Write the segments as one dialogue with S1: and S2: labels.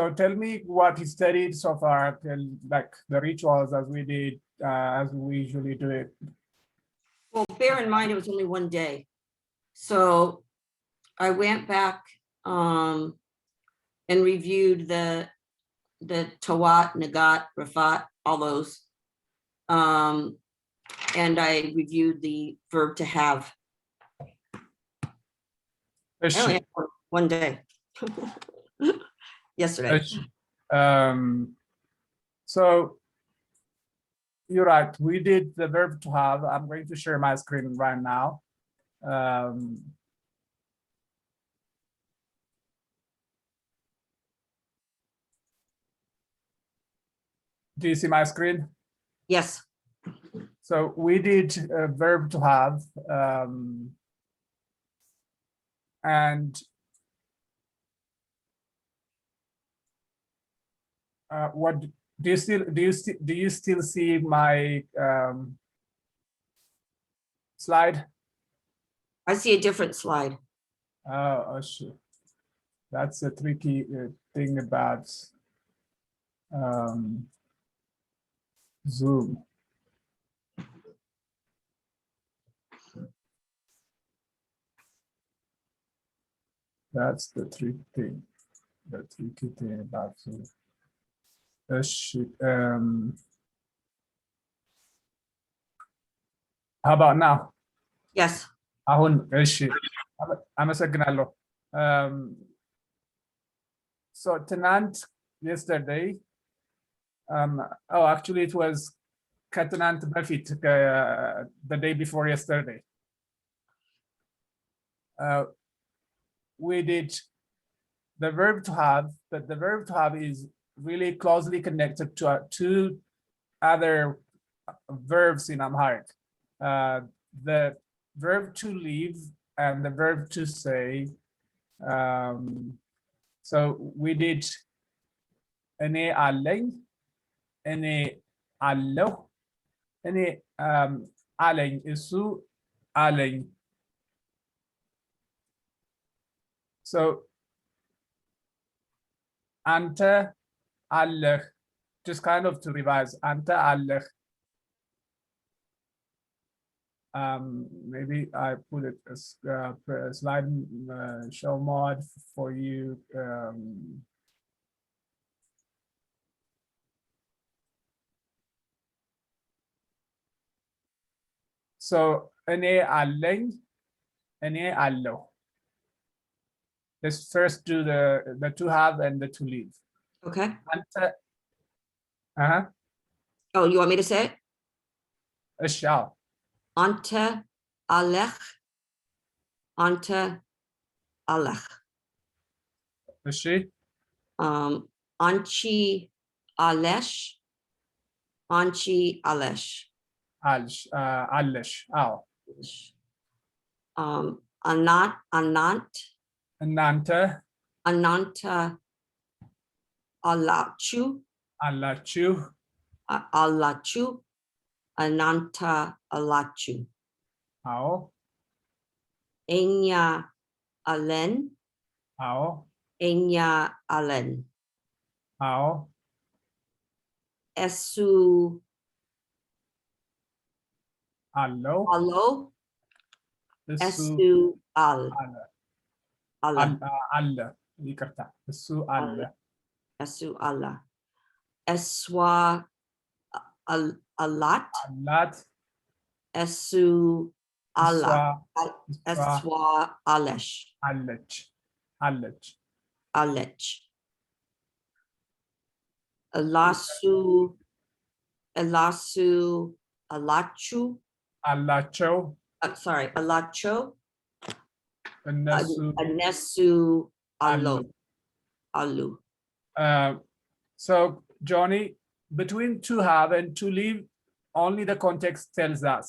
S1: So tell me what you studied so far, like the rituals as we did, as we usually do it.
S2: Well, bear in mind, it was only one day. So I went back and reviewed the Tawat, Nagat, Rafat, all those. And I reviewed the verb to have. I only had one day. Yesterday.
S1: So you're right. We did the verb to have. I'm going to share my screen right now. Do you see my screen?
S2: Yes.
S1: So we did a verb to have, and what do you still see my slide?
S2: I see a different slide.
S1: Oh, sure. That's a tricky thing about Zoom. That's the tricky thing. The tricky thing about Zoom. How about now?
S2: Yes.
S1: አመሰግናለሁ. So tonight, yesterday, oh, actually it was ከትናንት በፊት, the day before yesterday. We did the verb to have, but the verb to have is really closely connected to two other verbs in Amharic. The verb to leave and the verb to say. So we did እኔ አለኝ, እኔ አለሁ, እኔ አለኝ, እሱ አለኝ. So አንተ አለህ, just kind of to revise, አንተ አለህ. Maybe I put it as slide show mod for you. So እኔ አለኝ, እኔ አለሁ. Let's first do the to have and the to leave.
S2: Okay.
S1: አንተ
S2: Oh, you want me to say it?
S1: እሺ አዎ.
S2: Ante alech. Ante alech.
S1: እሺ.
S2: Anchi alesh. Anchi alesh.
S1: አለሽ አዎ.
S2: Anant.
S1: እናንተ
S2: Ananta alachu.
S1: አላችሁ.
S2: Alachu. Ananta alachu.
S1: አዎ.
S2: Enya alen.
S1: አዎ.
S2: Enya alen.
S1: አዎ.
S2: Esu
S1: አለው.
S2: alo. Esu al.
S1: አለ. ይቅርታ. እሱ አለ.
S2: Esu alla. Eswa alat.
S1: አላት.
S2: Esu alla. Eswa alesh.
S1: አለች. አለች.
S2: Alech. Elasu. Elasu. Alachu.
S1: አላቸው.
S2: Sorry. Alacho.
S1: እነሱ
S2: Anesu alo. Alu.
S1: So Johnny, between to have and to leave, only the context tells us.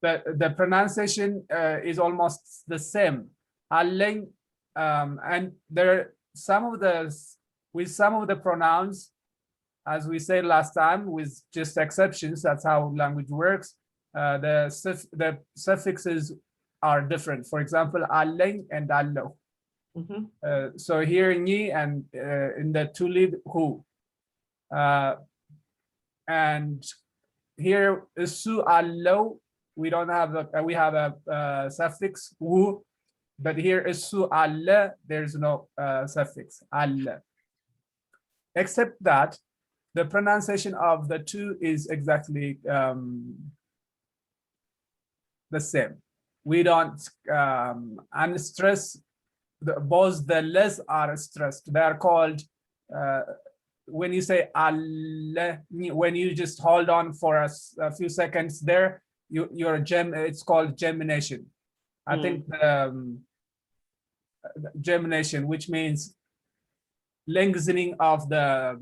S1: The pronunciation is almost the same. Aleng, and there are with some of the pronouns, as we said last time, with just exceptions. That's how language works. The suffixes are different. For example, aleng and allo.
S2: Mhm.
S1: So here ni and in the to live who. And here su allo, we don't have a we have a suffix wu, but here is su alla, there's no suffix alla. Except that the pronunciation of the two is exactly the same. We don't unstress. Both the less are stressed. They are called when you say Allah, when you just hold on for a few seconds there, it's called gemination. I think gemination, which means lengthening of the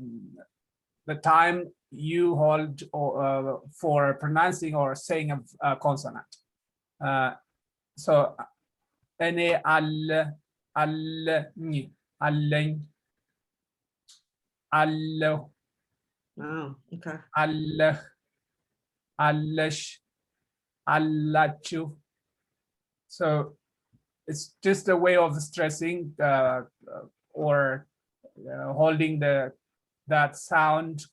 S1: time you hold for pronouncing or saying a consonant. So any ni Allah,
S2: Oh, okay.
S1: Allah, Allash, Allachu. So it's just a way of stressing or holding that sound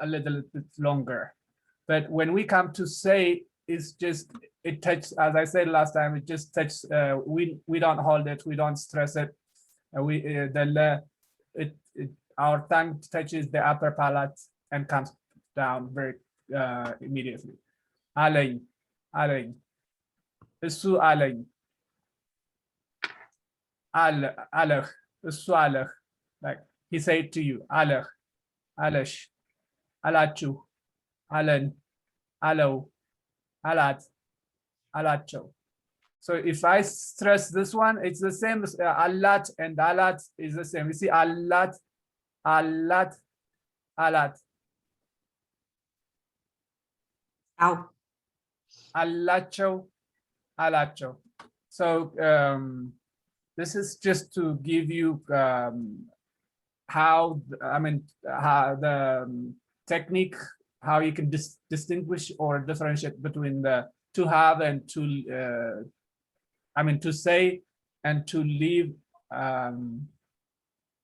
S1: a little bit longer. But when we come to say, it's just, it touches, as I said last time, it just touches, we don't hold it, we don't stress it. Our tongue touches the upper palate and comes down very immediately. Alain, alain, isu alain, alach, isu alach, like he said to you, alach, alash, alachu, alan, alo, alat, alacho. So if I stress this one, it's the same as alat and alat is the same. You see, alat, alat, alat.
S2: Ow.
S1: Alacho, alacho. So this is just to give you how the technique, how you can distinguish or differentiate between the to have and to to say and to leave, and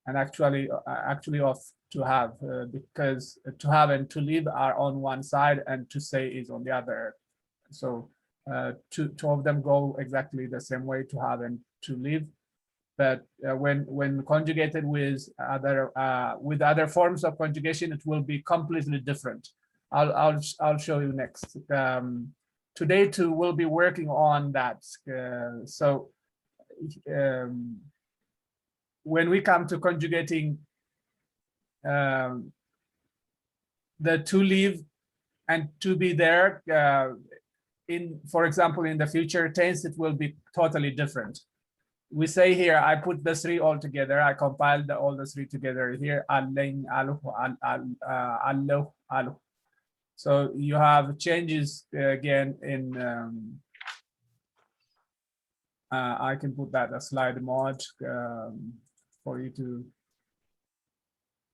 S1: actually of to have, because to have and to leave are on one side and to say is on the other. So two of them go exactly the same way, to have and to leave. But when conjugated with other forms of conjugation, it will be completely different. I'll show you next. Today too, we'll be working on that. So when we come to conjugating the to leave and to be there, for example, in the future tense, it will be totally different. We say here, I put the three all together. I compiled all the three together here. So you have changes again in. I can put that a slide mode for you to.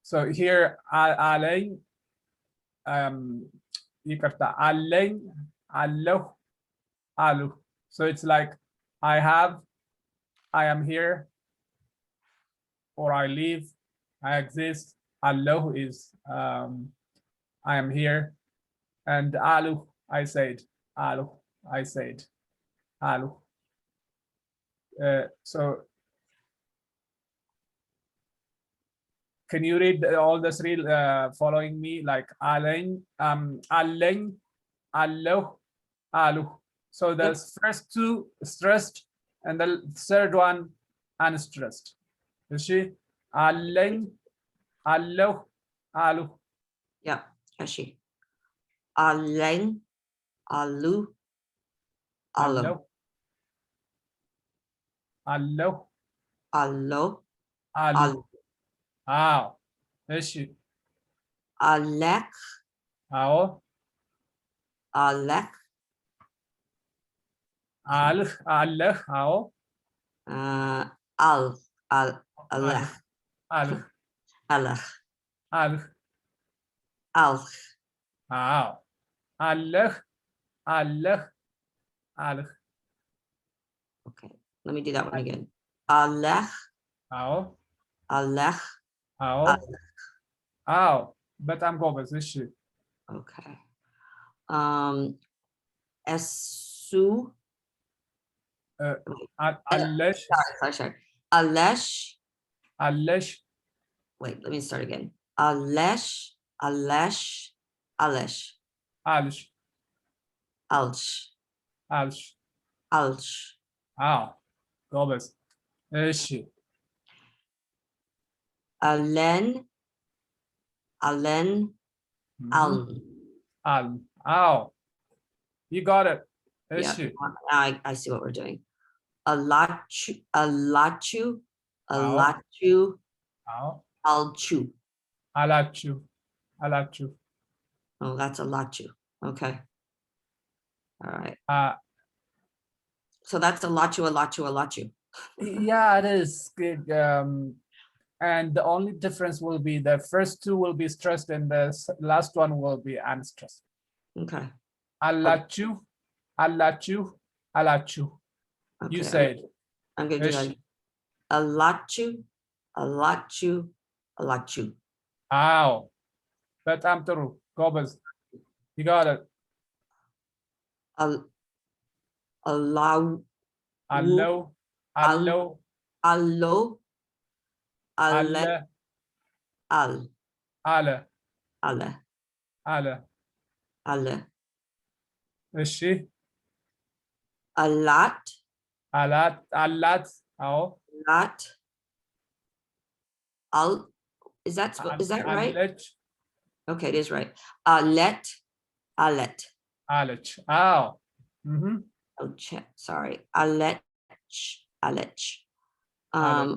S1: So here, alain, alain, allo, alu. So it's like I have, I am here, or I live, I exist. Allo is I am here, and alu, I said, alu, I said, alu. So can you read all the three following me, like alain, alain, allo, alu. So the first two stressed and the third one unstressed. You see, alain, allo, alu.
S2: Yeah, Hashi. Alain, alu, allo,
S1: allo,
S2: allo,
S1: alu.
S2: allo,
S1: Wow. Eşi.
S2: alek,
S1: Ao.
S2: alek,
S1: Al. Al. Ao.
S2: al, alek,
S1: Al.
S2: alek,
S1: Al.
S2: al.
S1: Ao. Al. Al. Al.
S2: Okay, let me do that one again. alech,
S1: አዎ
S2: alech,
S1: አዎ አዎ በጣም ጎበዝ እሺ
S2: okay. Esu,
S1: አለሽ
S2: sorry. Alesh,
S1: አለሽ
S2: wait, let me start again. Alesh, Alesh, Alesh,
S1: አልሽ
S2: Alsh,
S1: አልሽ
S2: Alsh,
S1: አዎ ጎበዝ እሺ
S2: Alen, Alen, Aln.
S1: አል አዎ you got it
S2: Yeah,
S1: እሺ
S2: I see what we're doing. Alachu, Alachu,
S1: አዎ
S2: Alachu,
S1: አዎ
S2: Alchu.
S1: አላችሁ አላችሁ
S2: Oh, that's Alachu. Okay. All right. So that's Alachu, Alachu, Alachu.
S1: yeah it is good and the only difference will be the first two will be stressed and the last one will be unstressed
S2: Okay.
S1: አላችሁ አላችሁ አላችሁ you
S2: Okay.
S1: said
S2: I'm gonna do that. Alachu, Alachu, Alachu.
S1: አዎ በጣም ጥሩ ጎበዝ you got it
S2: Allow,
S1: አለው አለው
S2: allo,
S1: አለ
S2: alle, al,
S1: አለ
S2: alle,
S1: አለ
S2: alle.
S1: እሺ
S2: Alat,
S1: አላት አላት አዎ
S2: alat, al. Is that right?
S1: አለች
S2: Okay, it is right. Alet, alet.
S1: አለች አዎ
S2: Oh, sorry. Alet, alet.
S1: አዎ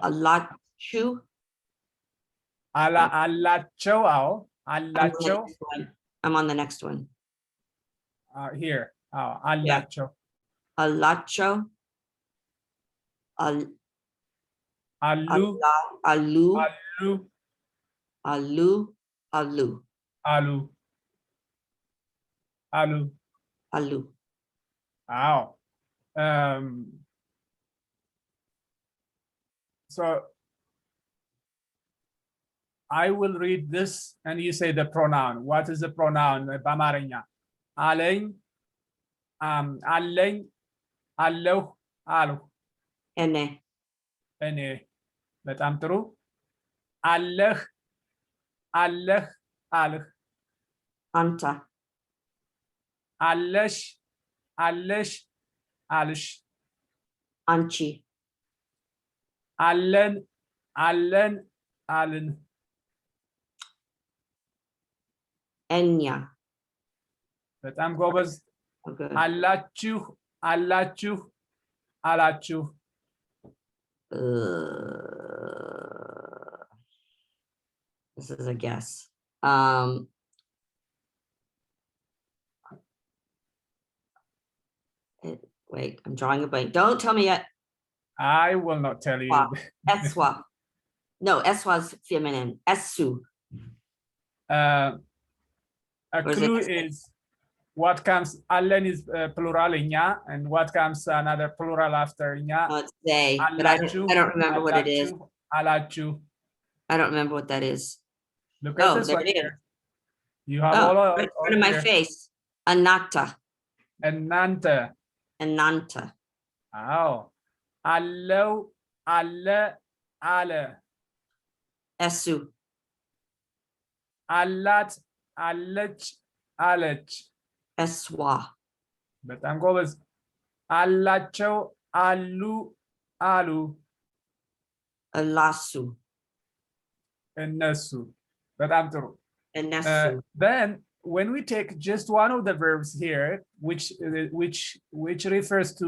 S2: Alachu.
S1: አላቸው አዎ አላቸው
S2: I'm on the next one.
S1: here አዎ አላቸው
S2: Alacho.
S1: አሉ
S2: Alu,
S1: አሉ
S2: alu, alu,
S1: አሉ አሉ
S2: alu.
S1: አዎ so I will read this and you say the pronoun. What is the pronoun? በአማርኛ አለኝ አለኝ አለሁ አልሁ
S2: Ene.
S1: እኔ በጣም ጥሩ አለህ አለህ አልህ
S2: Anta.
S1: አለሽ አለሽ አልሽ
S2: Anchi.
S1: አለን አለን አልን
S2: Enya.
S1: በጣም ጎበዝ
S2: Okay.
S1: አላችሁ አላችሁ አላችሁ
S2: This is a guess. Wait, I'm drawing a blank. Don't tell me yet.
S1: I will not tell you.
S2: Wow. Eswa. No, Eswa is feminine. Esu.
S1: A clue is what comes allen is plural inya and what comes another plural after inya
S2: No, it's they, but I don't remember what it is.
S1: Alachu.
S2: I don't remember what that is.
S1: Look at this
S2: there
S1: one
S2: it
S1: here.
S2: is.
S1: You have
S2: Oh,
S1: all
S2: right in front of my
S1: here.
S2: face. Anata.
S1: And nanta.
S2: Ananta.
S1: Oh. Allo, alle, alle.
S2: Esu.
S1: Allat, allech, allech.
S2: Eswa.
S1: በጣም ጎበዝ አላቸው አሉ አሉ
S2: Alasu.
S1: እነሱ በጣም ጥሩ
S2: Enesu.
S1: then when we take just one of the verbs here which refers to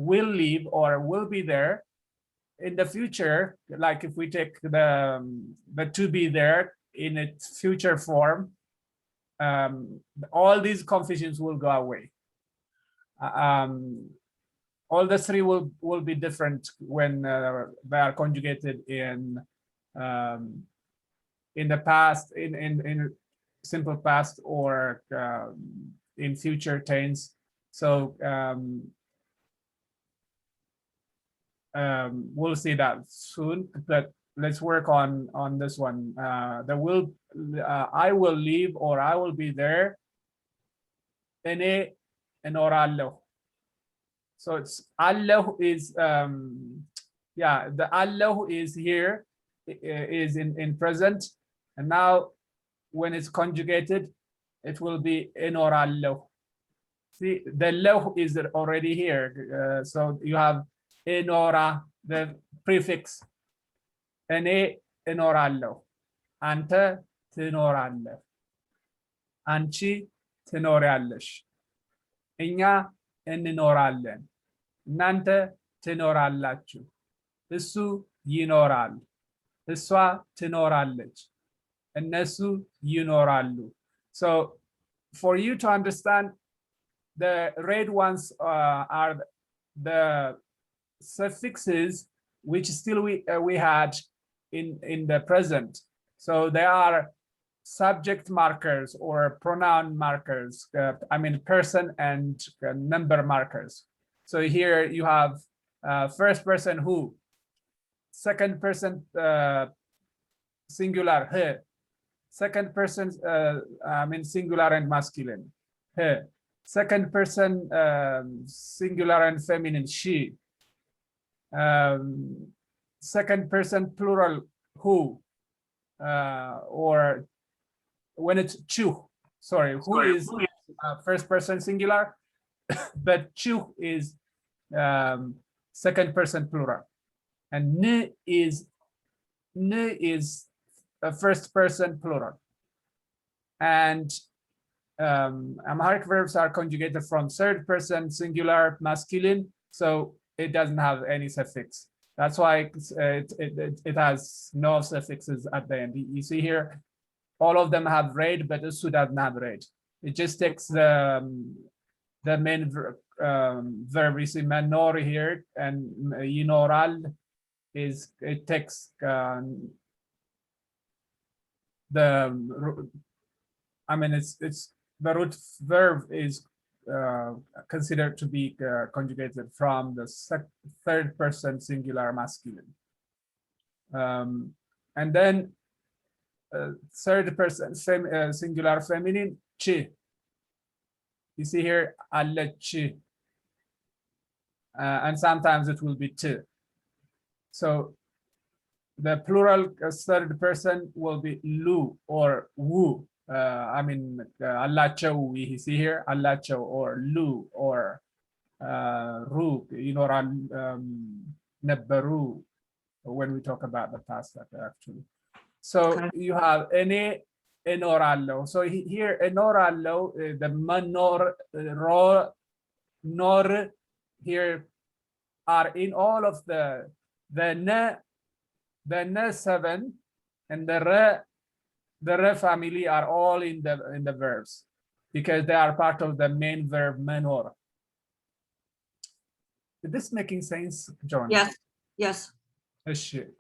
S1: will leave or will be there in the future like if we take the to be there in its future form all these confusions will go away all the three will be different when they are conjugated in the past in simple past or in future tense so we'll see that soon, but let's work on this one. The will, I will leave or I will be there. እኔ እኖራለሁ. So it's አለሁ is yeah, the አለሁ is here, is in present, and now when it's conjugated it will be እኖራለሁ. See, the ለሁ is already here, so you have enora, the prefix. እኔ እኖራለሁ, አንተ ትኖራለህ፣ አንቺ ትኖሪያለሽ፣ እኛ እንኖራለን፣ እናንተ ትኖራላችሁ፣ እሱ ይኖራል፣ እሷ ትኖራለች፣ እነሱ ይኖራሉ. So for you to understand, the red ones are the suffixes which still we had in the present. So they are subject markers or pronoun markers, I mean person and number markers. So here you have first person who, second person singular he, second person I mean singular and masculine he, second person singular and feminine she, second person plural who, or when it's chu, sorry, who is first person singular, but chu is second person plural, and n is a first person plural. And Amharic verbs are conjugated from third person singular masculine, so it doesn't have any suffix. That's why it has no suffixes at the end. You see here, all of them have red, but this doesn't have red. It just takes the main verb. You see menor here, and yinoral is, it takes the, I mean, it's the root verb is considered to be conjugated from the third person singular masculine, and then third person singular feminine chi. You see here allechi, and sometimes it will be t. So the plural third person will be lu or wu. I mean, allacho, we see here, allacho or lu or ru, neberu, when we talk about the past actually. So okay. You have ene enorallo. So here enorallo, the manor, ro, nor here are in all of the ne 7 and the re family are all in the verbs because they are part of the main verb menor. Is this making sense, John?
S2: Yes. Yes.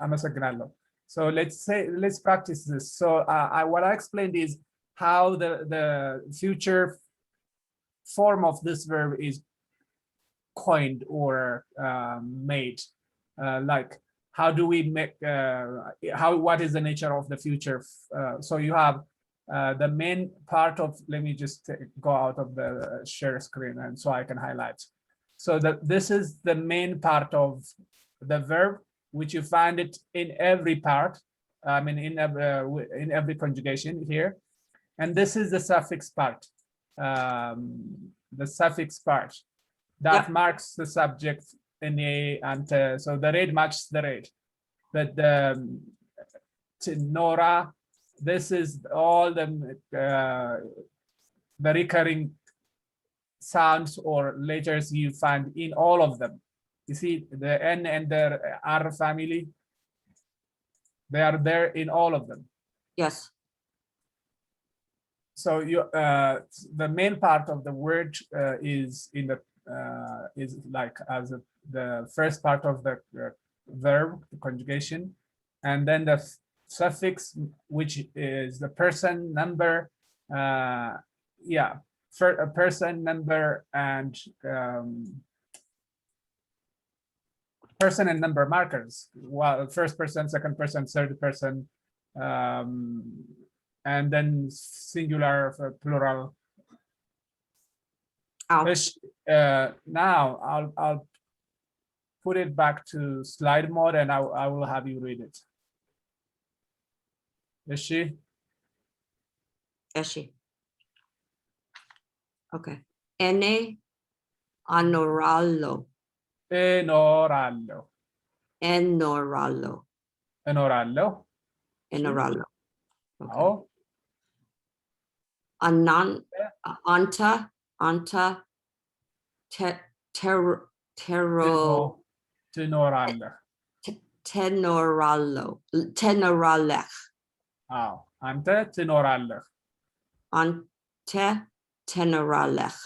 S1: አመሰግናለሁ. So let's practice this. So what I explained is how the future form of this verb is coined or made. Like, how do we make, what is the nature of the future? So you have the main part of, let me just go out of the share screen and so I can highlight. So this is the main part of the verb, which you find it in every part, I mean in every conjugation here. And this is the suffix part, that marks the subject in a, and so the red matches the red. But the Nora, this is all the recurring sounds or letters you find in all of them. You see the N and the R family, they are there in all of them.
S2: Yes.
S1: So you the main part of the word is in the is like as the first part of the verb, the conjugation, and then the suffix, which is the person, number, for a person, number, and person and number markers. Well, first person, second person, third person, and then singular, plural.
S2: Ow.
S1: Now I'll put it back to slide mode, and I will have you read it. Is she?
S2: Eshi. Okay. Ene anoralo.
S1: Enorallo.
S2: Enoralo.
S1: Enorallo.
S2: Enoralo. Okay.
S1: Oh.
S2: Anta tero
S1: Tenorallo.
S2: tenoralech.
S1: Oh. Ante tenorallo.
S2: Ante tenoralech.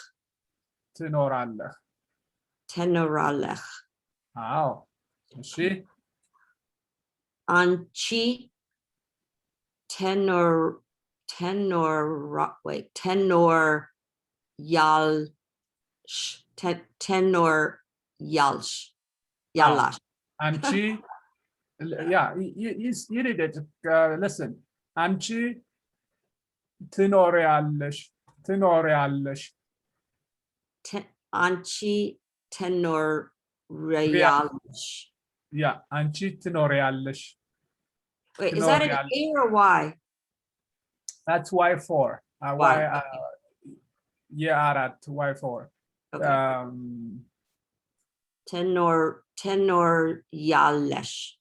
S1: Tenorallo.
S2: Tenoralech.
S1: Oh. Is she?
S2: Anchi tenor yal tenor yalsh yalash.
S1: Anchi. Yeah, you did it. Listen. Anchi tenoreallish. Tenoreallish.
S2: Anchi tenor yalsh.
S1: Yeah, anchi tenoreallish.
S2: Wait, is that an A or Y?
S1: That's Y4.
S2: Y.
S1: Yeah, at Y4.
S2: Okay. Tenor yalesh.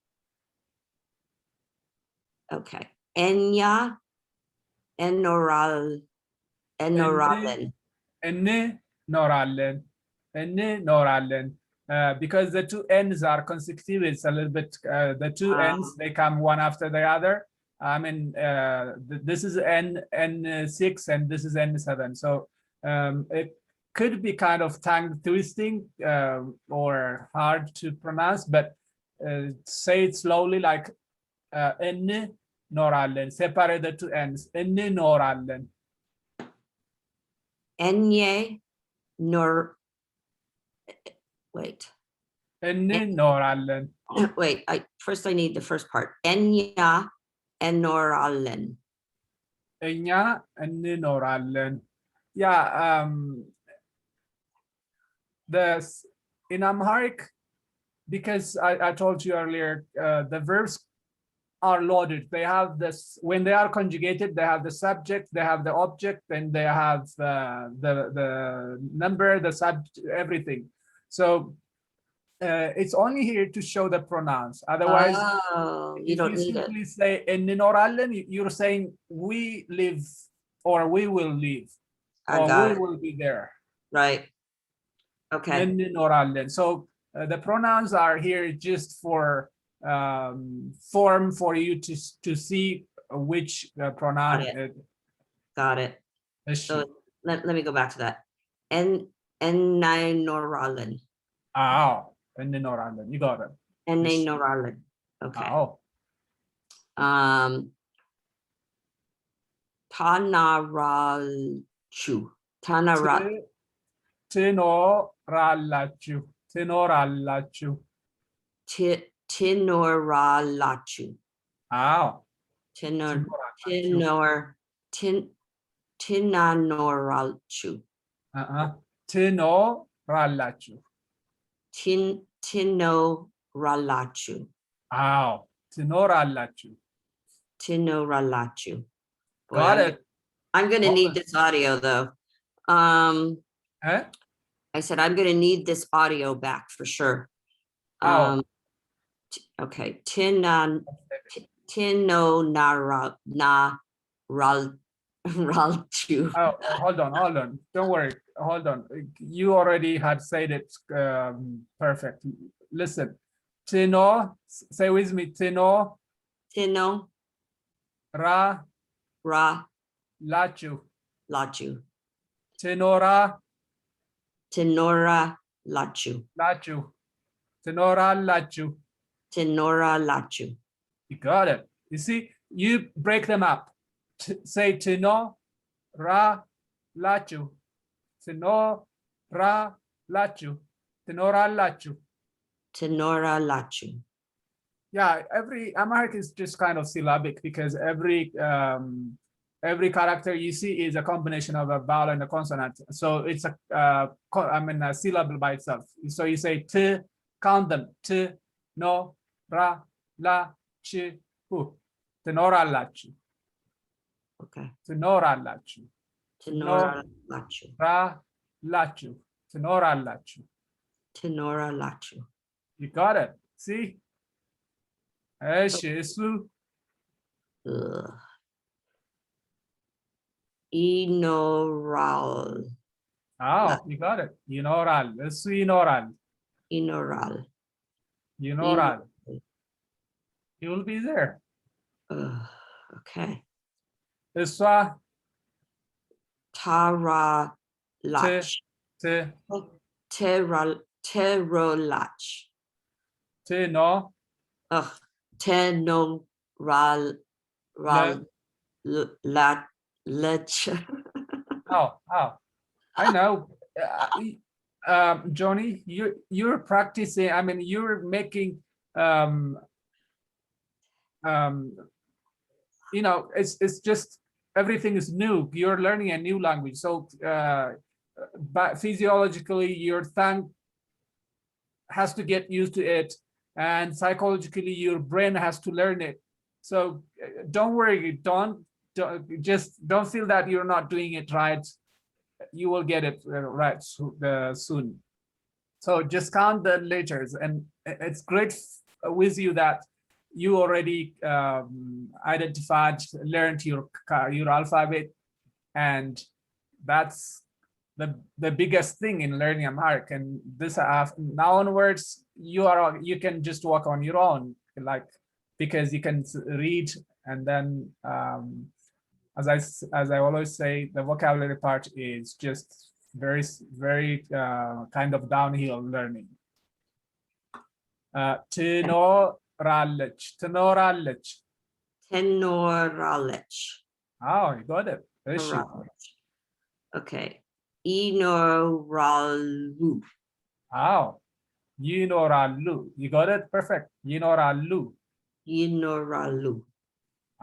S2: Okay. Enya enoralen.
S1: Enne noralen. Enne noralen. Because the two ends are consecutive, it's a little bit, the two ends, they come one after the other. I mean, this is N6 and this is N7. So it could be kind of tongue twisting or hard to pronounce, but say it slowly, like enne noralen. Separate the two ends. Enne noralen.
S2: Enye nor. Wait.
S1: Enne noralen.
S2: Wait. First I need the first part. Enya enoralen.
S1: Enya enne noralen. Yeah. In Amharic, because I told you earlier, the verbs are loaded. They have this, when they are conjugated, they have the subject, they have the object, and they have the number, the subject, everything. So it's only here to show the pronouns. Otherwise,
S2: you don't need it.
S1: If you simply say enoralen, you're saying we live, or we will live, or we will be there.
S2: Right. Okay.
S1: Enoralen. So the pronouns are here just for form for you to see which pronoun.
S2: Got it. So let me go back to that. Enoralen.
S1: Oh, enoralen. You got it.
S2: Enoralen. Okay.
S1: Oh.
S2: Tanarachu.
S1: Tenoralachu. Tenoralachu.
S2: Tenoralachu.
S1: Oh.
S2: Tinanoralachu.
S1: Tenoralachu.
S2: Tinoralachu.
S1: Oh. Tenoralachu.
S2: Tinoralachu.
S1: Got it.
S2: I'm going to need this audio though. I said, I'm going to need this audio back for sure. Okay. Ralchu.
S1: Oh, hold on. Don't worry. Hold on. You already had said it perfect. Listen. Tino, say with me. Tino. Ra. Lachu. Tenora.
S2: Lachu.
S1: Tenora lachu. You got it. You see, you break them up. Say teno, ra, lachu. Teno, ra, lachu. Tenora lachu.
S2: ትኖራላችሁ.
S1: Yeah, every Amharic is just kind of syllabic because every character you see is a combination of a vowel and a consonant. So it's a syllable by itself. So you say t, count them. T, no, ra, la, chi, hu. Tenorallachu.
S2: Okay.
S1: Tenorallachu.
S2: ትኖራላችሁ.
S1: Lachu. Tenorallachu.
S2: ትኖራላችሁ.
S1: You got it. See? እሱ
S2: Ugh. ይኖራል.
S1: Oh, you got it. ይኖራል እሱ ይኖራል
S2: ይኖራል.
S1: ይኖራል he will be there.
S2: Okay.
S1: እሷ
S2: ታራላች.
S1: ት
S2: ተሮላች.
S1: ት no
S2: ተኖራላች.
S1: oh I know. Johnny, you're practicing. I mean, you're making you know, it's just everything is new. You're learning a new language, so but physiologically your tongue has to get used to it, and psychologically your brain has to learn it. So don't worry, don't feel that you're not doing it right. You will get it right soon. So just count the letters, and it's great with you that you already learned your alphabet, and that's the biggest thing in learning Amharic. And this now onwards, you can just walk on your own, like, because you can read, and then as I always say, the vocabulary part is just very kind of downhill learning. ትኖራለች ትኖራለች.
S2: ትኖራለች.
S1: Oh, you got it.
S2: Okay. ይኖራሉ.
S1: Oh, ይኖራሉ. You got it. Perfect. ይኖራሉ.
S2: ይኖራሉ.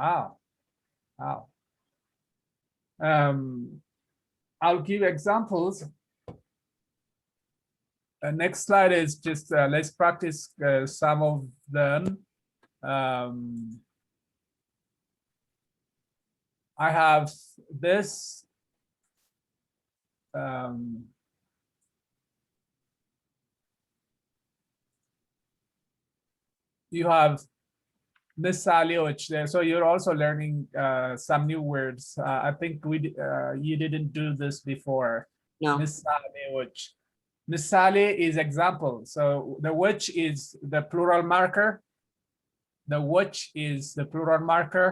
S1: Oh. I'll give examples. Next slide is just let's practice some of them. I have this. You have ምሳሌዎች there, so you're also learning some new words. I think you didn't do this before.
S2: No.
S1: ምሳሌዎች. ምሳሌ is example. So the which is the plural marker. The which is the plural marker.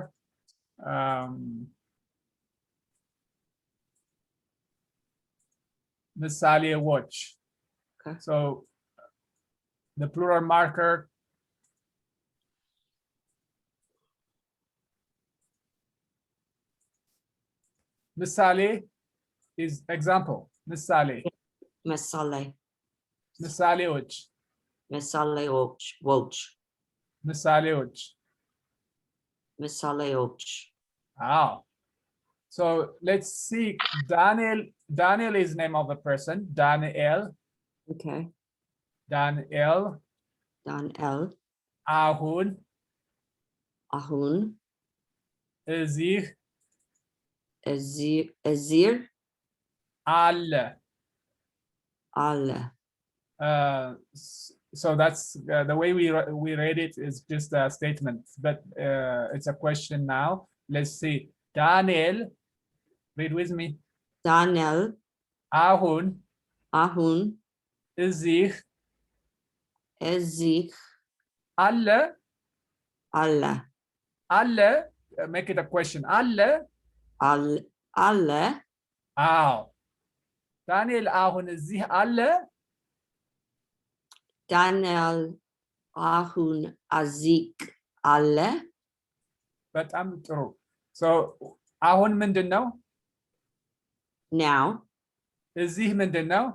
S1: ምሳሌዎች.
S2: Okay.
S1: So the plural marker ምሳሌ is example. ምሳሌ
S2: ምሳሌ
S1: ምሳሌዎች
S2: ምሳሌዎች
S1: ምሳሌዎች.
S2: ምሳሌዎች.
S1: Wow. So let's see. Daniel is name of a person. Daniel.
S2: Okay.
S1: Daniel. አሁን እዚህ አለ. So that's the way we read it is just a statement, but it's a question now. Let's see. Daniel, read with me.
S2: Daniel
S1: አሁን እዚህ አለ. አለ. Make it a question. አለ. አዎ. ዳንኤል አሁን እዚህ አለ.
S2: ዳንኤል አሁን እዚህ አለ።
S1: በጣም ጥሩ. So አሁን ምንድን ነው?
S2: Now.
S1: እዚህ ምንድን ነው?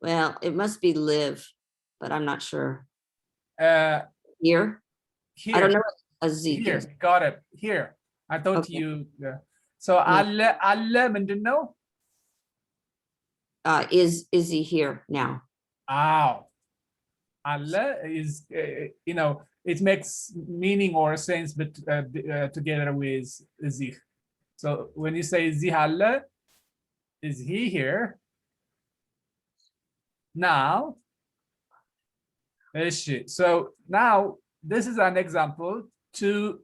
S2: Well, it must be live, but I'm not sure. Here. I don't
S1: here,
S2: know what a Z
S1: here,
S2: is.
S1: got it, here. I thought
S2: Okay.
S1: you, so አለ ምንድን ነው?
S2: Is he here now?
S1: አዎ አለ is, it makes meaning or sense, but together with እዚህ. So when you say እዚህ አለ, is he here? Now, so now this is an example to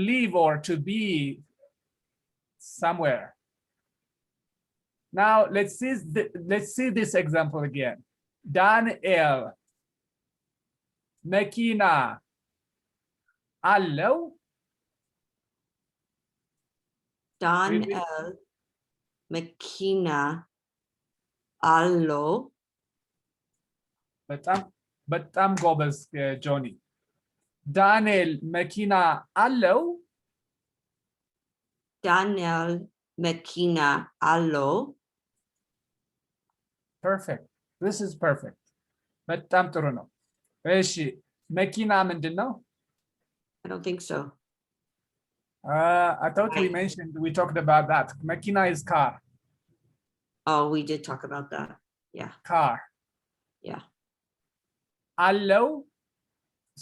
S1: live or to be somewhere. Now let's see this example again. ዳንኤል መኪና አለው?
S2: Daniel Mekina Allo.
S1: በጣም ጎበዝ ጆኒ። ዳንኤል መኪና አለው?
S2: Daniel Mekina Allo.
S1: Perfect. This is perfect. በጣም ጥሩ ነው። እሺ መኪና ምንድን ነው?
S2: I don't think so.
S1: I thought we talked about that. መኪና is car.
S2: Oh, we did talk about that. Yeah.
S1: Car.
S2: Yeah.
S1: አለው.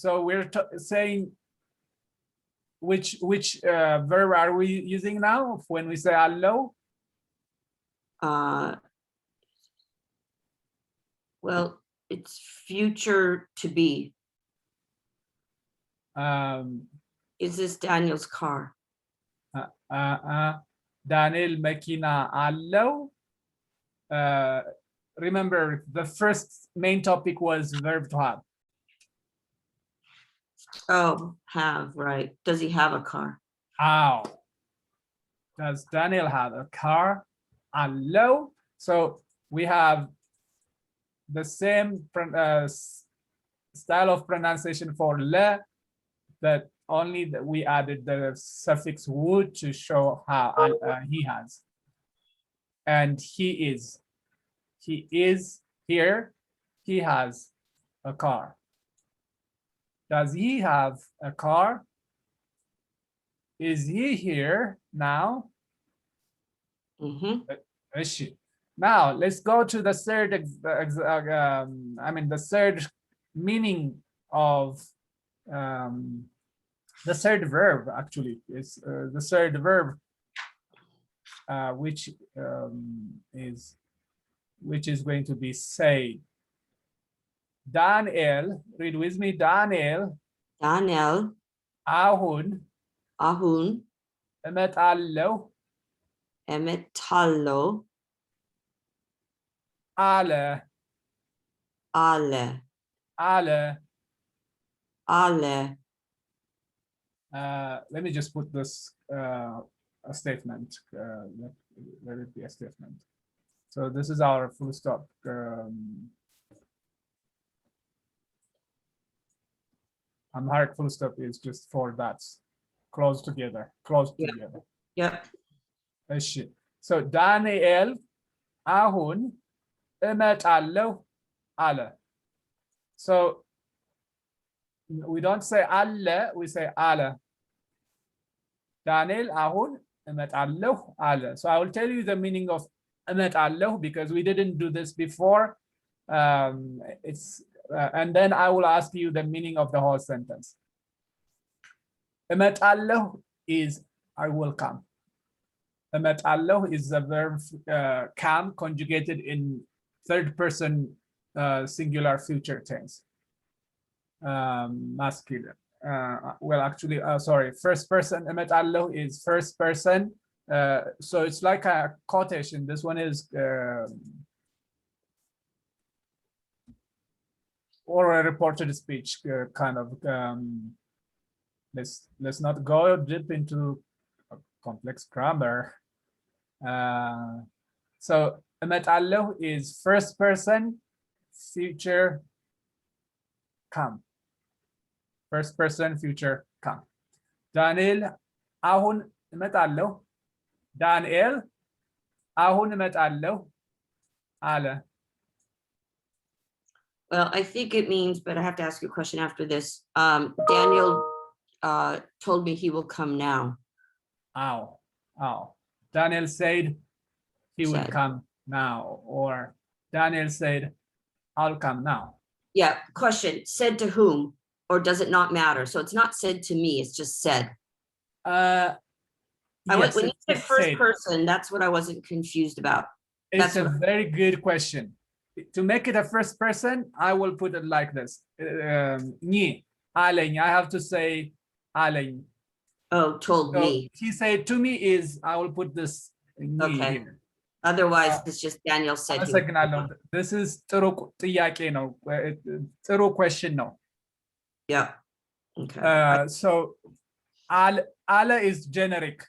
S1: So we're saying which verb are we using now when we say አለው?
S2: Well, it's future to be. Is this Daniel's car?
S1: ዳንኤል መኪና አለው. Remember, the first main topic was verb to have.
S2: Oh, have, right. Does he have a car?
S1: How? Does Daniel have a car? Allo. So we have the same style of pronunciation for le, that only that we added the suffix would to show how he has. And he is here. He has a car. Does he have a car? Is he here now?
S2: Mm-hmm.
S1: Now let's go to the third the third meaning of the third verb. Actually is the third verb, which is going to be say. Daniel, read with me. Daniel አሁን እመጣለሁ አለ. Let me just put this a statement. Let it be a statement. So this is our full stop. Amharic full stop is just four dots, close together.
S2: Yep.
S1: So Daniel አሁን እመጣለሁ አለ. So we don't say አለ, we say አለ. Daniel አሁን እመጣለሁ አለ. So I will tell you the meaning of እመጣለሁ because we didn't do this before. And then I will ask you the meaning of the whole sentence. እመጣለሁ is I will come. እመጣለሁ is the verb come conjugated in third person singular future tense. Masculine. Well, actually, sorry, first person. እመጣለሁ is first person. So it's like a quotation. This one is or a reported speech kind of. Let's not go deep into complex grammar. So እመጣለሁ is first person future come. First person future come. ዳንኤል አሁን እመጣለሁ. ዳንኤል አሁን እመጣለሁ አለ.
S2: Well, I think it means, but I have to ask you a question after this. Daniel told me he will come now.
S1: Ow, ow. Daniel said he would
S2: Said.
S1: come now, or Daniel said, I'll come now.
S2: Yeah, question, said to whom, or does it not matter? So it's not said to me, it's just said.
S1: Yes,
S2: When you said
S1: it's
S2: first
S1: said.
S2: person, that's what I wasn't confused about.
S1: It's
S2: That's
S1: a
S2: what-
S1: very good question. To make it a first person, I will put it like this. Ni, አለኝ. I have to say አለኝ.
S2: Oh, told
S1: So
S2: me.
S1: he said to me is, I will put this ni
S2: Okay.
S1: here.
S2: Otherwise, it's just Daniel said he.
S1: አመሰግናለሁ. This is ጥሩ ጥያቄ ነው። ጥሩ question ነው.
S2: Yeah. Okay.
S1: So Ale is generic.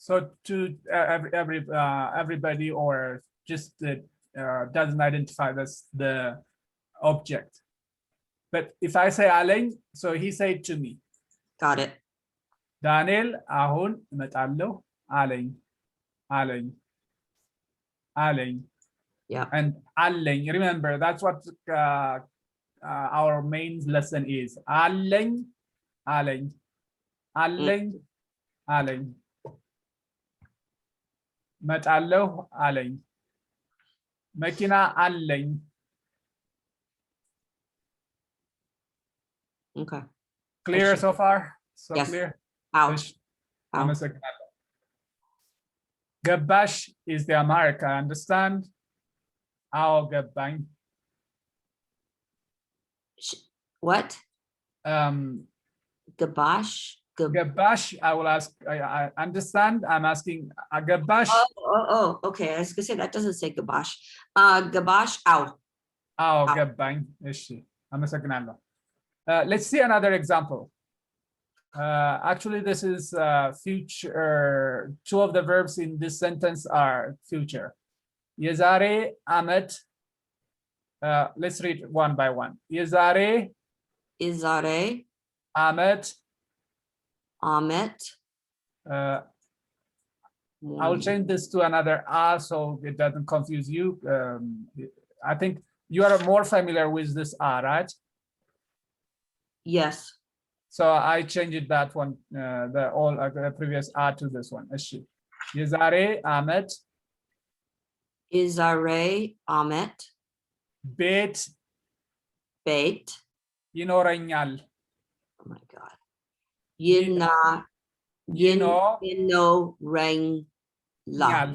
S1: So to everybody, or just doesn't identify the object. But if I say አለኝ, so he said to me.
S2: Got it.
S1: ዳንኤል አሁን እመጣለሁ አለኝ አለኝ አለኝ.
S2: Yeah.
S1: And አለኝ, remember that's what our main lesson is. አለኝ አለኝ አለኝ አለኝ እመጣለሁ አለኝ መኪና አለኝ.
S2: Okay.
S1: Clear so far? So
S2: Yes.
S1: clear?
S2: Out.
S1: እሺ፣
S2: Out.
S1: አመሰግናለሁ። ገባሽ is the Amharic, I understand. አዎ ገባኝ.
S2: What? Gabash?
S1: ገባሽ, I will ask, I understand, I'm asking, ገባሽ?
S2: Oh, okay. I was gonna say that doesn't say gabash. Gabash, ow.
S1: አዎ ገባኝ. እሺ፣ አመሰግናለሁ. Let's see another example. Actually, this is future. Two of the verbs in this sentence are future. የዛሬ ዓመት. Let's read one by one. የዛሬ
S2: Izare,
S1: ዓመት.
S2: Amet.
S1: I will change this to another R so it doesn't confuse you. I think you are more familiar with this R, right?
S2: Yes.
S1: So I changed that one, the previous R to this one. እሺ የዛሬ ዓመት
S2: Izare, Amet.
S1: ቤት
S2: Bait.
S1: ይኖረኛል.
S2: Oh my God. Yina. Yino rang la.
S1: ኛል.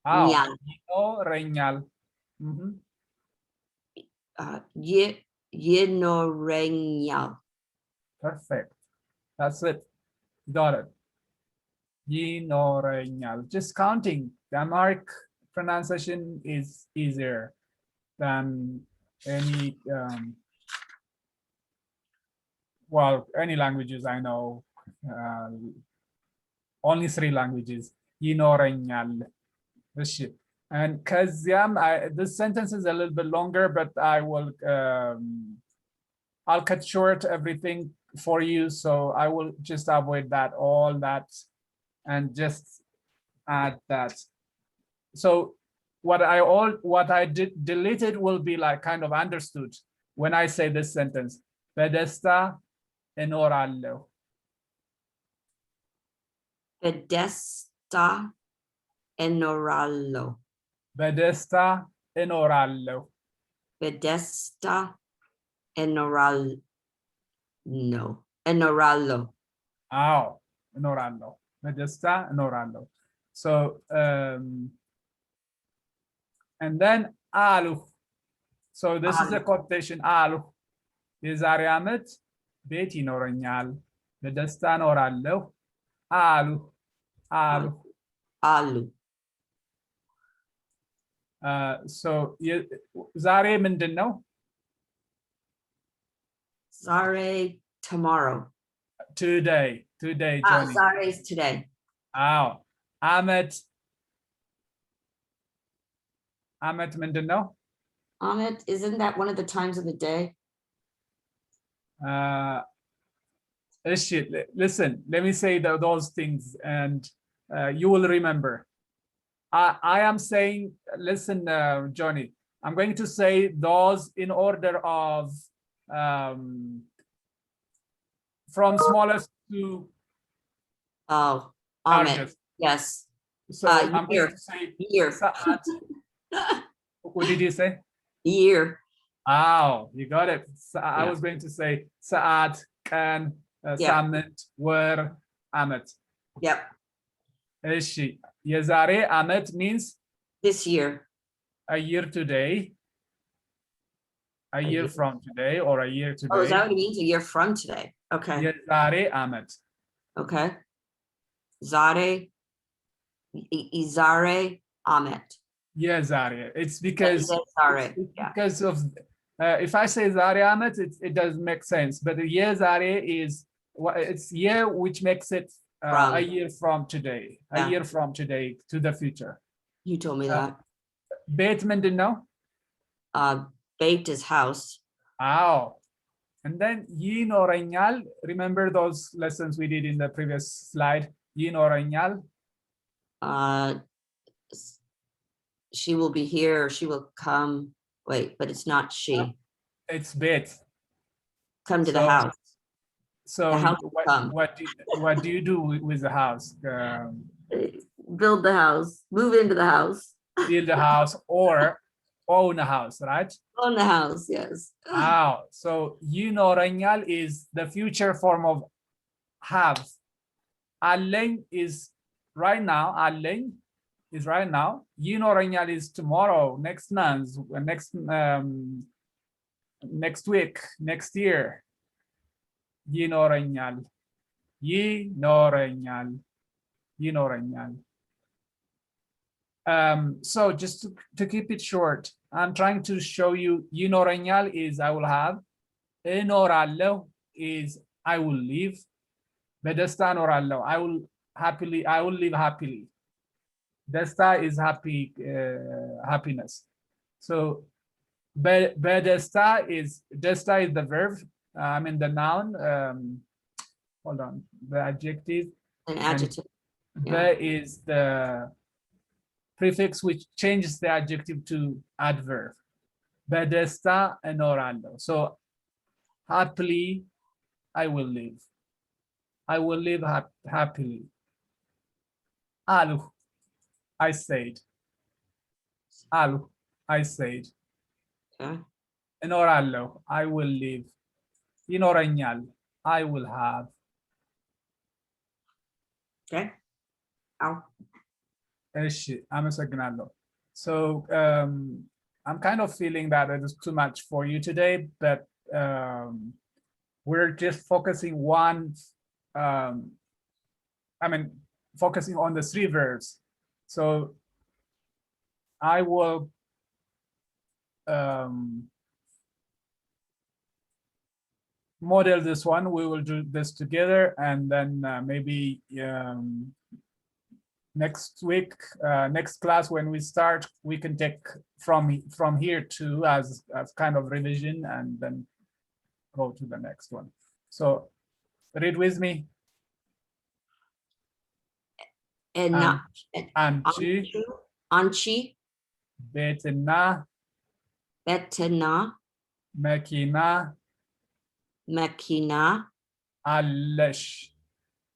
S1: አዎ
S2: ኛል.
S1: ይኖረኛል.
S2: Yino rang yal.
S1: Perfect. That's it. Got it. ይኖረኛል. Just counting. The Amharic pronunciation is easier than any any languages I know. Only 3 languages. ይኖረኛል. And ከዚያም this sentence is a little bit longer, but I'll cut short everything for you, so I will just avoid all that and just add that. So what I deleted will be like kind of understood when I say this sentence. በደስታ እኖራለሁ.
S2: Bedesta enorallo.
S1: በደስታ እኖራለሁ.
S2: Bedesta enorallo. Enorallo.
S1: አዎ እኖራለሁ. በደስታ እኖራለሁ. So and then አሉ. So this is a quotation. አሉ የዛሬ ዓመት ቤት ይኖረኛል. በደስታ እኖራለሁ. አሉ አሉ.
S2: Alu.
S1: So ዛሬ ምንድን ነው?
S2: Zare tomorrow.
S1: Today, Johnny.
S2: Zare is today.
S1: አዎ ዓመት ምንድን ነው?
S2: Amet, isn't that one of the times of the day?
S1: Listen, let me say those things and you will remember. I am saying, listen, Johnny, I'm going to say those in order of from smallest to
S2: Oh, Ahmed.
S1: largest.
S2: Yes.
S1: So I'm
S2: Year.
S1: going to say
S2: Year.
S1: Sa'at. What did you say?
S2: Year.
S1: Oh, you got it. I
S2: Yeah.
S1: was going to say Sa'at, Kan,
S2: Yeah.
S1: Samet, Wer, Amet.
S2: Yep.
S1: እሺ የዛሬ አመት means
S2: This year.
S1: a year today, a year
S2: year.
S1: from today, or a year
S2: Oh, is
S1: today.
S2: that what it means? A year from today? Okay.
S1: የዛሬ አመት.
S2: Okay. Zare. Izare Ahmed.
S1: የዛሬ. It's because
S2: Zare.
S1: it's
S2: Yeah.
S1: because of if I say ዛሬ አመት, it doesn't make sense. But the የዛሬ is it's year which makes it a year from today, a
S2: Yeah.
S1: year from today to the future.
S2: You told me that.
S1: ቤት ምንድን ነው?
S2: Baked is house.
S1: አዎ. And then ይኖረኛል. Remember those lessons we did in the previous slide? ይኖረኛል.
S2: She will be here. She will come. Wait, but it's not she.
S1: It's ቤት.
S2: Come to the house.
S1: So
S2: The house will come.
S1: what do you do with the house?
S2: Build the house. Move into the house.
S1: Build a house or own a house, right?
S2: Own the house. Yes.
S1: Wow. So ይኖረኛል is the future form of have. አለኝ is right now. አለኝ is right now. ይኖረኛል is tomorrow, next month, next week, next year. ይኖረኛል. ይኖረኛል. ይኖረኛል. So just to keep it short, I'm trying to show you ይኖረኛል is I will have. እኖራለሁ is I will live. በደስታ እኖራለሁ. I will live happily. ደስታ is happiness. So በደስታ is the verb. I mean the noun. Hold on. The adjective.
S2: An adjective.
S1: There is the prefix which changes the adjective to adverb. በደስታ እኖራለሁ. So happily I will live. I will live happily. አሉ I said. አሉ I said.
S2: Okay.
S1: እኖራለሁ I will live. ይኖረኛል I will have.
S2: Okay. Ow.
S1: እሺ አመሰግናለሁ. So I'm kind of feeling that it is too much for you today, but we're just focusing focusing on the 3 verbs. So I will model this one. We will do this together, and then maybe next week, next class when we start, we can take from here too as kind of revision, and then go to the next one. So read with me.
S2: Anchi.
S1: Betina. Mekina. Alesh.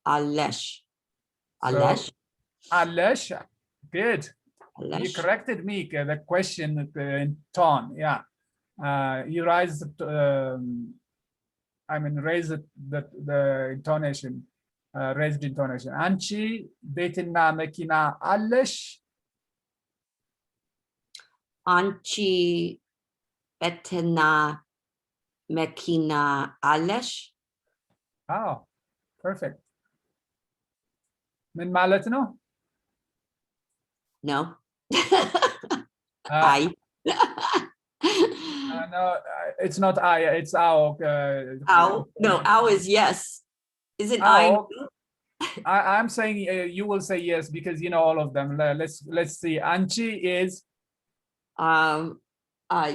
S1: Alesh. Good.
S2: Alesh.
S1: You corrected me. The question in tone. Yeah. You raised the intonation. Raised intonation. Anchi betina mekina alesh.
S2: Anchi betina mekina alesh.
S1: Oh, perfect. ምን ማለት ነው?
S2: No. I.
S1: No, it's not I, it's ao.
S2: Ow. No, ow is yes. Is it I?
S1: I'm saying you will say yes because you know all of them. Let's see. Anchi is
S2: I.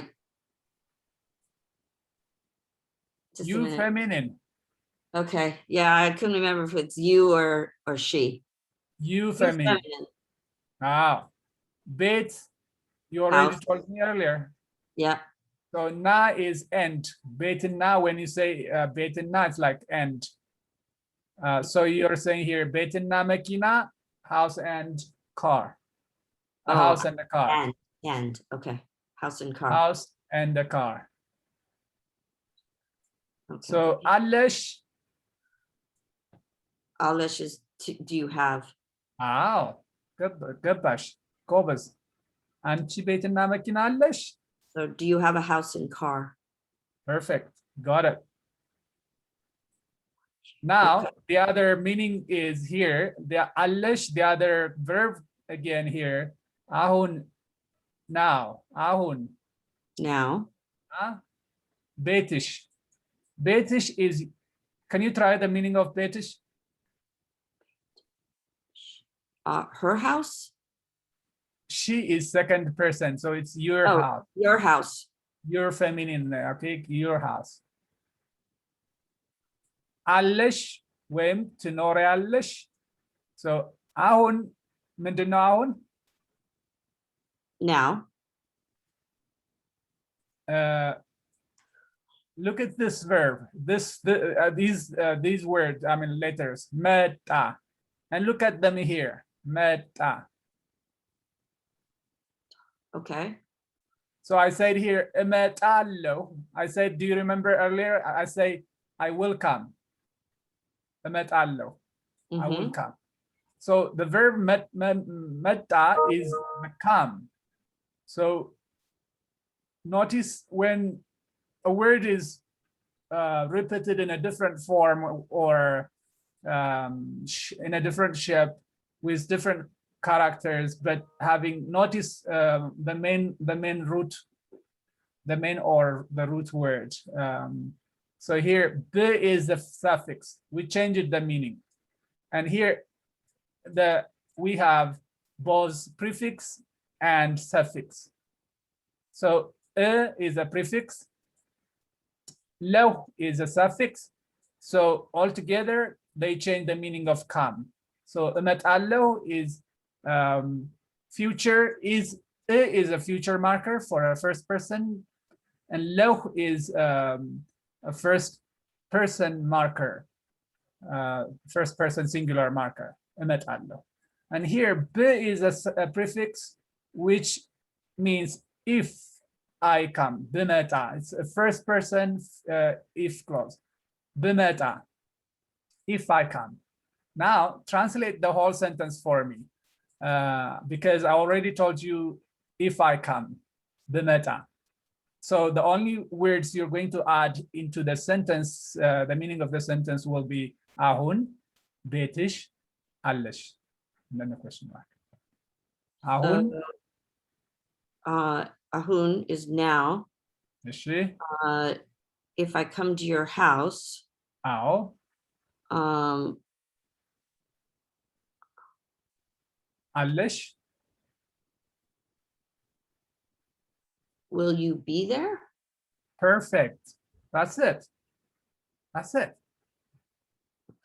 S2: Just
S1: you feminine.
S2: Okay. Yeah, I couldn't remember if it's you or she.
S1: You feminine. Ah, bet you already told me earlier.
S2: Yeah.
S1: So na is end. Beten na, when you say beten na, it's like end. So you're saying here, beten na makina, house and car. A
S2: Oh,
S1: house and a car.
S2: and okay. House and car.
S1: House and a car.
S2: Okay.
S1: So Alish.
S2: Alish is do you have?
S1: Oh, goodbash. Kobas. Anchi beten na makina Alish.
S2: So do you have a house and car?
S1: Perfect. Got it. Now,
S2: Okay.
S1: the other meaning is here. The alish, the other verb again here. Ahun. Now. Ahun.
S2: Now.
S1: Betish. Betish is, can you try the meaning of betish?
S2: Her house?
S1: She is second person, so it's your
S2: Oh,
S1: house.
S2: your house.
S1: Your feminine, okay? Your house. Alish, wem, tenore alish. So, ahun, ምንድነው ahun?
S2: Now.
S1: Look at this verb. These words, I mean letters. Meta, and look at them here. Meta.
S2: Okay.
S1: So I said here, emetallo. I said, do you remember earlier? I say, I will come. Emetallo. I will come. So the verb meta is come. So notice when a word is repeated in a different form or in a different shape with different characters, but having noticed the main root, the main or the root word. So here, b is the suffix. We changed the meaning, and here we have both prefix and suffix. So is a prefix, lo is a suffix. So altogether, they change the meaning of come. So emetallo is future, is a future marker for a first person, and lo is a first person marker, first person singular marker, emetallo. And here b is a prefix which means if I come, bimeta. It's a first person if clause. Bimeta, if I come. Now translate the whole sentence for me, because I already told you if I come, bimeta. So the only words you're going to add into the sentence, the meaning of the sentence will be ahun, betish, alish. And then the question mark. Ahun.
S2: Ahun is now.
S1: Ishi.
S2: If I come to your house.
S1: Ao. Alish.
S2: Will you be there?
S1: Perfect. That's it. That's it.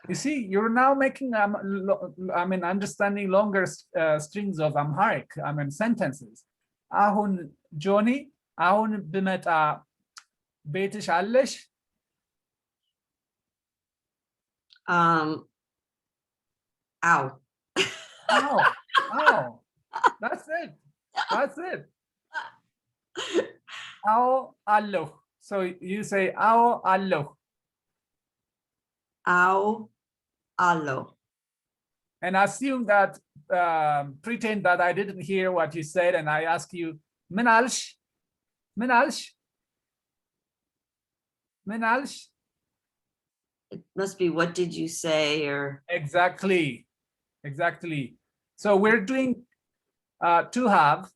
S1: You see, you're now making, understanding longer strings of Amharic, sentences. Ahun Johnny, ahun bimeta betish alish.
S2: Ow.
S1: Ow. Ow. That's it. That's it. Ao allo. So you say ao allo.
S2: Ow. Allo.
S1: And assume that, pretend that I didn't hear what you said, and I ask you, minalsh, minalsh, minalsh.
S2: It must be what did you say or
S1: Exactly, exactly. So we're doing to have,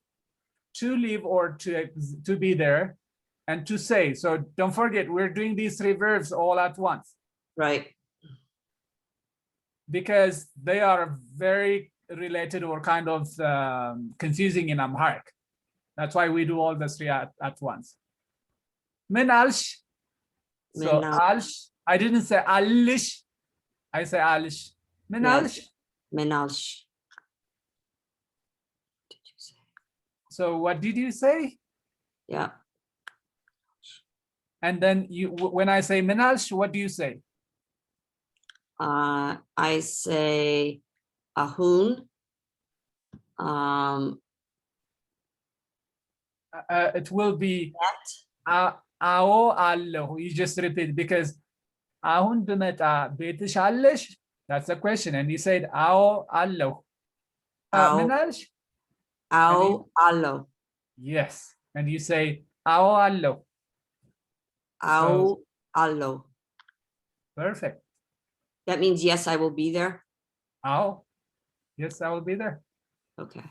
S1: to live, or to be there, and to say. So don't forget, we're doing these three verbs all at once.
S2: right.
S1: Because they are very related or kind of confusing in Amharic. That's why we do all the three at once. Minalsh. So alsh. I didn't say alish. I say alish. Minalsh.
S2: Menalsh.
S1: So what did you say?
S2: Yeah.
S1: And then when I say minalsh, what do you say?
S2: I say ahun.
S1: It will be አዎ አለሁ. You just repeat because አሁን ብመጣ ቤትሽ አለሽ? That's the question. And you said አዎ አለሁ. ምናልሽ?
S2: አዎ አለሁ.
S1: Yes. And you say አዎ አለሁ.
S2: አዎ አለሁ.
S1: Perfect.
S2: That means yes, I will be there.
S1: አዎ. Yes, I will be there.
S2: Okay.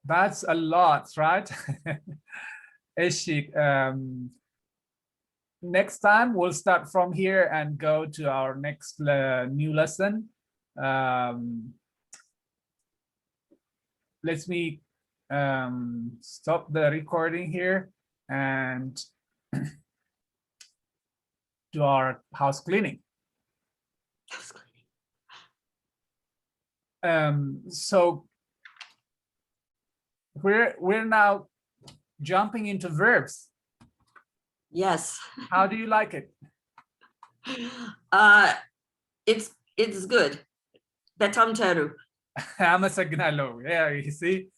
S1: That's a lot, right? Next time we'll start from here and go to our next new lesson. Let me stop the recording here and do our house cleaning. So we're now jumping into verbs.
S2: Yes.
S1: How do you like it?
S2: It's good. በጣም ጥሩ.
S1: አመሰግናለሁ. Yeah, you see,